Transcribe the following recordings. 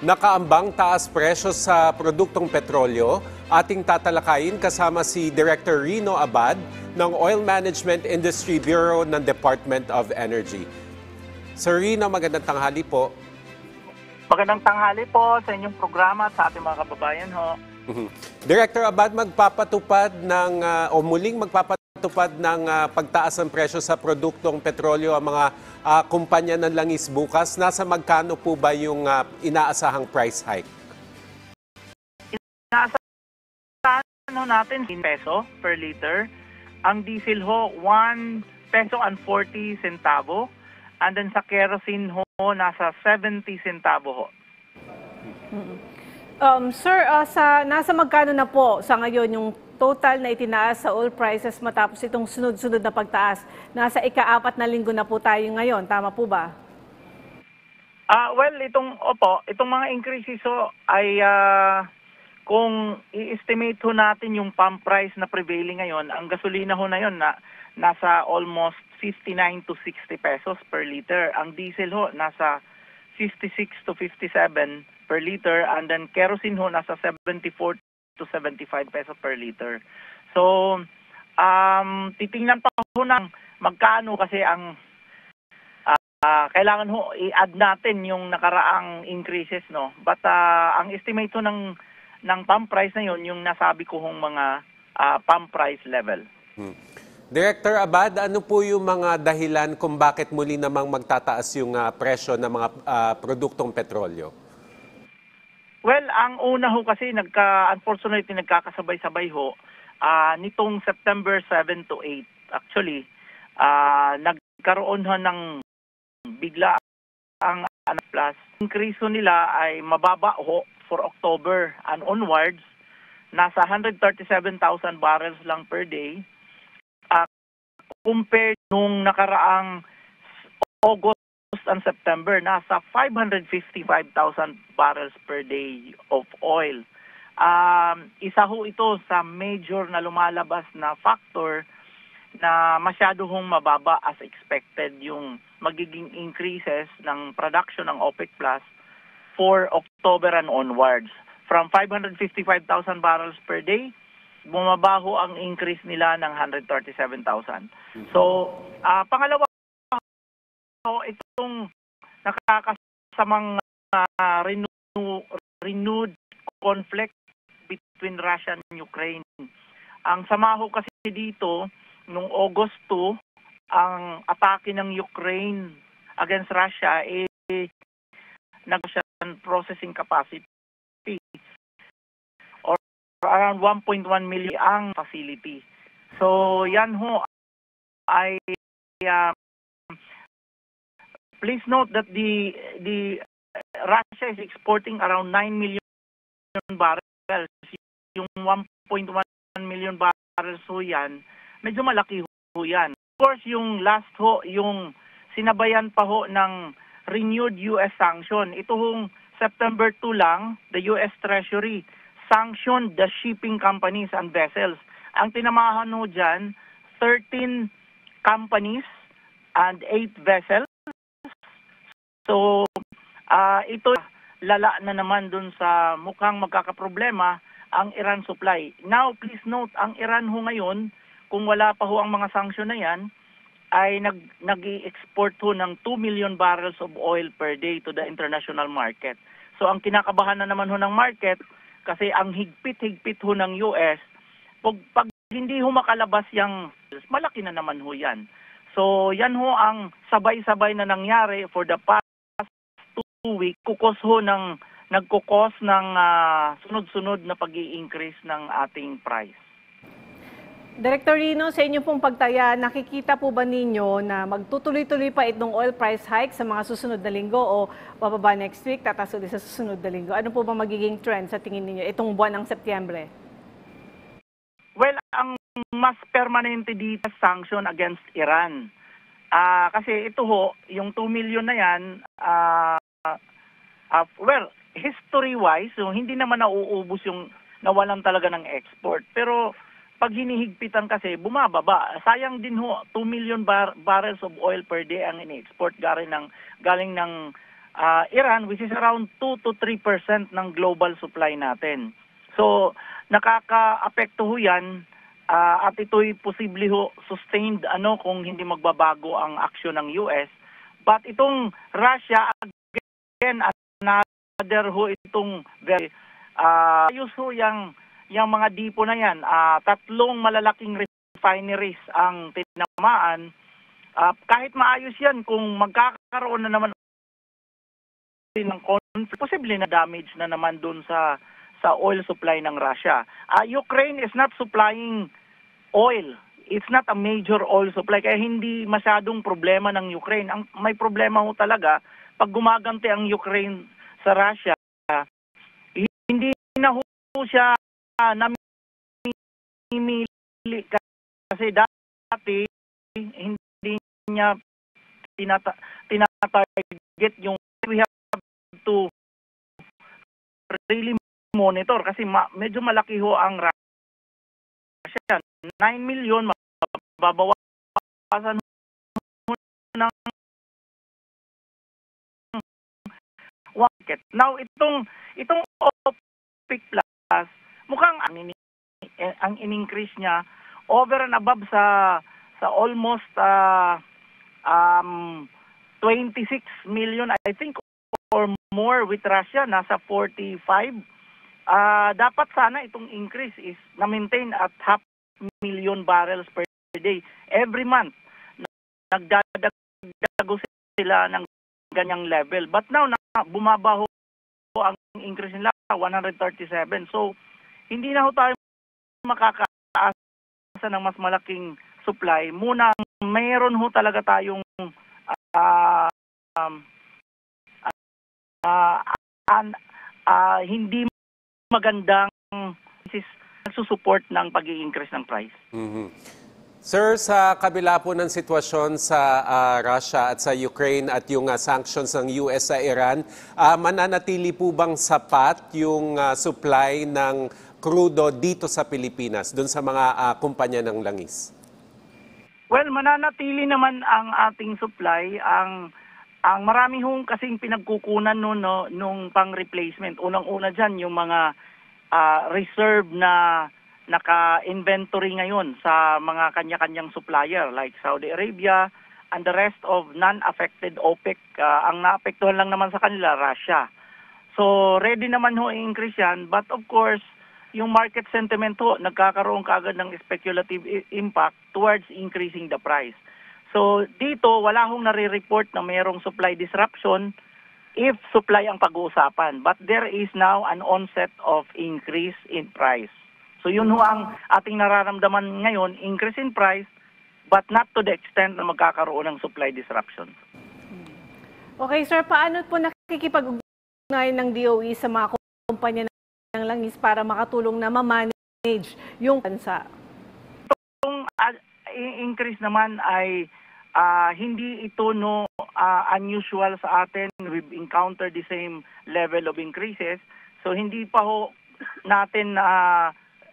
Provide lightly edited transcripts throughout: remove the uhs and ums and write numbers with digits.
Nakaambang taas presyo sa produktong petrolyo, ating tatalakayin kasama si Director Rino Abad ng Oil Management Industry Bureau ng Department of Energy. Sir Rino, magandang tanghali po. Magandang tanghali po sa inyong programa at sa ating mga kababayan ho. Director Abad, magpapatupad ng muling magpapatupad ng pagtaas ng presyo sa produktong petrolyo ang mga kumpanya ng langis bukas. Nasa magkano po ba yung inaasahang price hike? Inaasahan natin peso per liter. Ang diesel ho, 1 peso and 40 centavo. And then sa kerosene ho, nasa 70 centavo ho. Sir, nasa magkano na po sa ngayon yung total na itinaas sa oil prices matapos itong sunod-sunod na pagtaas? Nasa ika-4 na linggo na po tayo ngayon, tama po ba? Well, itong mga increases ho ay kung i-estimate ho natin yung pump price na prevailing ngayon, ang gasolina ho na yon na nasa almost 59 to 60 pesos per liter. Ang diesel ho nasa 56 to 57 per liter, and then kerosene ho nasa 74 to 75 pesos per liter. So, titingnan pa ho ng magkano kasi ang kailangan ho i-add natin yung nakaraang increases, no? But ang estimate ho ng pump price na yon yung nasabi ko hong mga pump price level. Director Abad, ano po yung mga dahilan kung bakit muli namang magtataas yung presyo ng mga produktong petrolyo? Well, ang una ho kasi unfortunately nagkakasabay-sabay ho nitong September 7 to 8 actually nagkaroon ho ng bigla ang plus. Increase ho nila ay mababa ho for October and onwards, nasa 137,000 barrels lang per day compared nung nakaraang August and September, nasa 555,000 barrels per day of oil. Isa ho ito sa major na lumalabas na factor na masyado hong mababa as expected yung magiging increases ng production ng OPEC Plus for October and onwards. From 555,000 barrels per day, bumaba ho ang increase nila ng 137,000. So, pangalawa, itong nakakasamang renewed conflict between Russia and Ukraine. Ang sama ho kasi dito, noong August 2, ang atake ng Ukraine against Russia nag-Russian processing capacity or around 1.1 million ang facility. So yan ho ay please note that the Russia is exporting around 9 million barrels. Yung 1.1 million barrels ho yan, medyo malaki ho yan. Of course, yung last ho, yung sinabayan pa ho ng renewed US sanction. Ito hong September 2 lang, the US Treasury sanctioned the shipping companies and vessels. Ang tinamahan ho dyan, 13 companies and 8 vessels. So, ito lala na naman dun sa mukhang magkakaproblema ang Iran supply. Now, please note, ang Iran ho ngayon, kung wala pa ho ang mga sanction na yan, ay nag-i-export ho ng 2 million barrels of oil per day to the international market. So, ang kinakabahan na naman ho ng market, kasi ang higpit-higpit ho ng US, pag hindi ho makalabas yung malaki na naman ho yan. So, yan ho ang sabay-sabay na nangyari for the past 2 weeks. Nagkukos ng sunod-sunod na pag-i-increase ng ating price. Director Rino, sa inyo pong pagtaya, nakikita po ba ninyo na magtutuloy-tuloy pa itong oil price hike sa mga susunod na linggo o bababa next week, tataas ulit sa susunod na linggo? Ano po ba magiging trend sa tingin ninyo itong buwan ng Setyembre? Well, ang mas permanente dito sanction against Iran. Kasi ito ho, yung 2 million na yan, well, history-wise, hindi naman nauubos yung nawalan talaga ng export. Pero pag hinihigpitan kasi, bumababa. Sayang din ho, 2 million barrels of oil per day ang ini-export galing ng Iran, which is around 2 to 3% ng global supply natin. So, nakaka-apekto ho yan at ito'y posible ho sustained kung hindi magbabago ang aksyon ng US. But itong Russia, again, another ho itong very ayos ho yung mga dipo na yan. Tatlong malalaking refineries ang tinamaan. Kahit maayos yan, kung magkakaroon na naman ng conflict, posible na damage na naman doon sa oil supply ng Russia. Ukraine is not supplying oil. It's not a major oil supply, kaya hindi masyadong problema ng Ukraine. Ang may problema ho talaga, pag gumaganti ang Ukraine sa Russia, hindi na ho siya namimili kasi dati hindi niya tinatarget yung we have to really monitor kasi medyo malaki ho ang Russia. 9 million mababawasan ng market. Now itong OPEC Plus mukhang ang in-increase niya over and above sa almost 26 million I think or more with Russia, nasa 45. Dapat sana itong increase is na-maintain at 500,000 barrels per day every month. Nagdadago sila ng ganyang level. But now, bumaba ho ang increase nila, 137. So, hindi na ho tayo makakaasa ng mas malaking supply. Muna, mayroon ho talaga tayong hindi magandang nagsusupport ng pag-i-increase ng price. Mm-hmm. Sir, sa kabila po ng sitwasyon sa Russia at sa Ukraine at yung sanctions ng US sa Iran, mananatili po bang sapat yung supply ng crudo dito sa Pilipinas, dun sa mga kumpanya ng langis? Well, mananatili naman ang ating supply. Ang marami hong kasing pinagkukunan nung pang-replacement. Unang-una dyan, yung mga reserve na naka-inventory ngayon sa mga kanya-kanyang supplier like Saudi Arabia and the rest of non-affected OPEC. Ang naapektuhan lang naman sa kanila, Russia. So, ready naman ho i-increase yan. But of course, yung market sentiment ho, nagkakaroon kaagad ng speculative impact towards increasing the price. So, dito, wala hong nare-report na mayroong supply disruption if supply ang pag-uusapan. But there is now an onset of increase in price. So yun ho ang ating nararamdaman ngayon, increase in price, but not to the extent na magkakaroon ng supply disruption. Okay, sir, paano po nakikipag-ugnayan ng DOE sa mga kumpanya ng langis para makatulong na ma-manage yung bansa? Itong increase naman ay hindi ito unusual sa atin. We've encountered the same level of increases. So hindi pa ho natin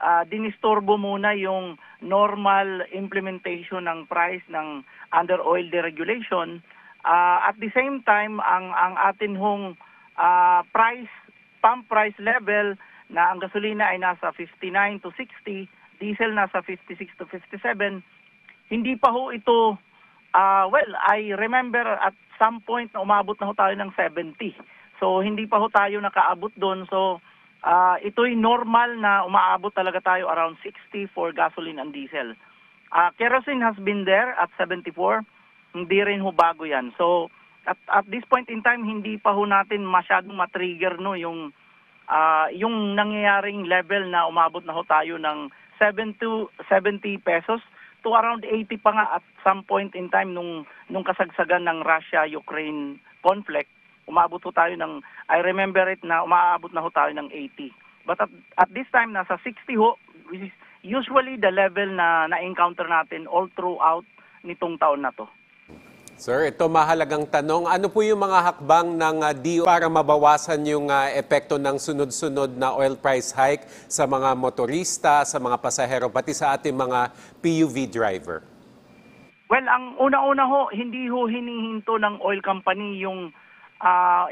dinisturbo muna yung normal implementation ng price ng under oil deregulation. At the same time, ang atin hong pump price level na ang gasolina ay nasa 59 to 60, diesel nasa 56 to 57, hindi pa ho ito, I remember at some point na umabot na ho tayo ng 70. So hindi pa ho tayo nakaabot doon. So ito'y normal na umaabot talaga tayo around 60 for gasoline and diesel. Kerosene has been there at 74. Hindi rin ho bago yan. So, at this point in time, hindi pa ho natin masyadong matrigger yung nangyayaring level na umabot na ho tayo ng 70 pesos to around 80 pa nga at some point in time nung kasagsagan ng Russia-Ukraine conflict. Umabot ho tayo ng, I remember it na umaabot na ho tayo ng 80. But at this time, nasa 60 ho, which is usually the level na na-encounter natin all throughout nitong taon na to. Sir, ito mahalagang tanong. Ano po yung mga hakbang ng DOE para mabawasan yung epekto ng sunod-sunod na oil price hike sa mga motorista, sa mga pasahero, pati sa ating mga PUV driver? Well, ang una-una ho, hindi ho hinihinto ng oil company yung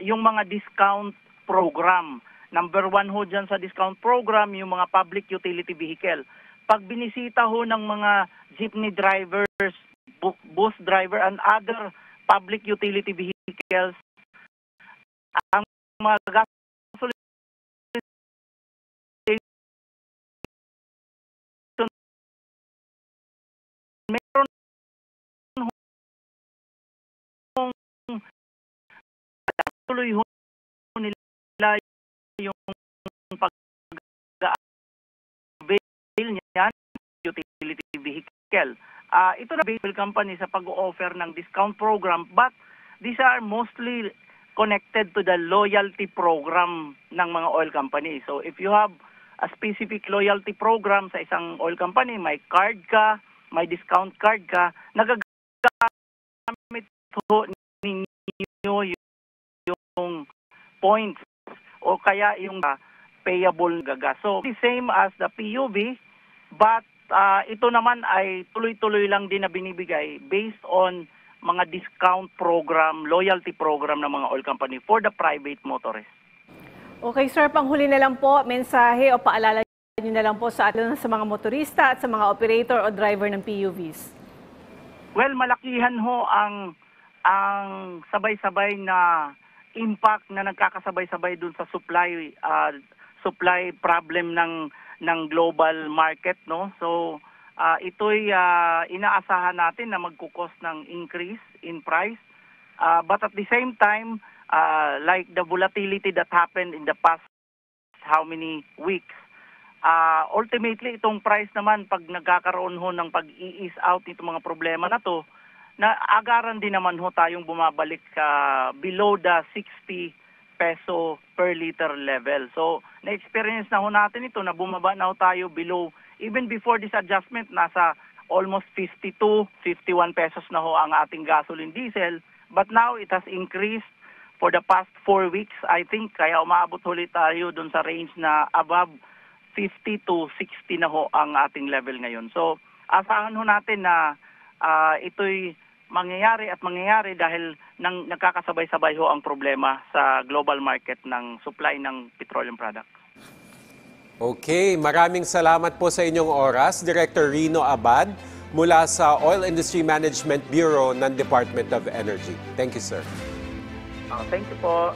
yung mga discount program. Number 1 ho dyan sa discount program, yung mga public utility vehicle. Pag binisita ho ng mga jeepney drivers, bus driver, and other public utility vehicles, ang mga gasoline station, meron hong tuloy ho nila yung pag-avail niyan, utility vehicle. Ito na vehicle company sa pag-offer ng discount program, but these are mostly connected to the loyalty program ng mga oil company. So if you have a specific loyalty program sa isang oil company, may card ka, may discount card ka, nagagamit ho ninyo yung points o kaya yung payable gagas. So the same as the PUV, but ito naman ay tuloy-tuloy lang din na binibigay based on mga discount program, loyalty program ng mga oil company for the private motorists. Okay sir, panghuli na lang po, mensahe o paalala niyo na lang po sa mga motorista at sa mga operator o driver ng PUVs. Well, malakihan ho ang sabay-sabay na impact na nagkakasabay-sabay dun sa supply problem ng global market, no? So ito'y inaasahan natin na magkukos ng increase in price, but at the same time like the volatility that happened in the past how many weeks, ultimately itong price naman pag nagkakaroon ho ng pag-i-ease out itong mga problema na to, na agaran din naman ho tayong bumabalik below the 60 peso per liter level. So, na-experience na ho natin ito na bumaba na ho tayo below, even before this adjustment, nasa almost 52, 51 pesos na ho ang ating gasoline diesel. But now, it has increased for the past 4 weeks, I think, kaya umaabot ulit tayo dun sa range na above 50 to 60 na ho ang ating level ngayon. So, asahan ho natin na ito'y mangyayari dahil nagkakasabay-sabay ho ang problema sa global market ng supply ng petroleum products. Okay, maraming salamat po sa inyong oras, Director Rino Abad mula sa Oil Industry Management Bureau ng Department of Energy. Thank you, sir. Thank you po.